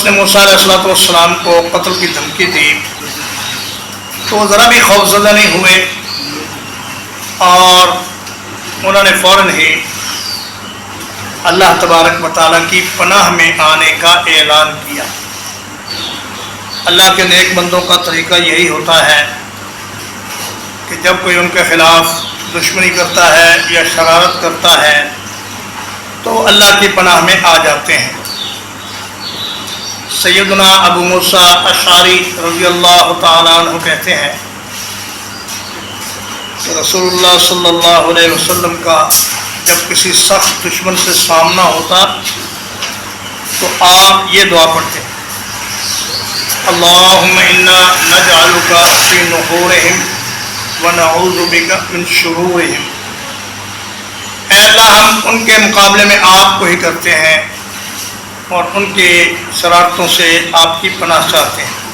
اس نے موسیٰ علیہ السلام کو قتل کی دھمکی دی تو وہ ذرا بھی خوفزدہ نہیں ہوئے اور انہوں نے فوراً ہی اللہ تبارک و تعالیٰ کی پناہ میں آنے کا اعلان کیا۔ اللہ کے نیک بندوں کا طریقہ یہی ہوتا ہے کہ جب کوئی ان کے خلاف دشمنی کرتا ہے یا شرارت کرتا ہے تو اللہ کی پناہ میں آ جاتے ہیں۔ سیدنا ابو موسیٰ اشعری رضی اللہ تعالیٰ عنہ کہتے ہیں کہ رسول اللہ صلی اللہ علیہ وسلم کا جب کسی سخت دشمن سے سامنا ہوتا تو آپ یہ دعا پڑھتے ہیں، اللہم انا نجعلک فی نحورہم ونعوذ بک من شرورہم۔ اے اللہ ہم ان کے مقابلے میں آپ کو ہی کرتے ہیں اور ان کی شرارتوں سے آپ کی پناہ چاہتے ہیں۔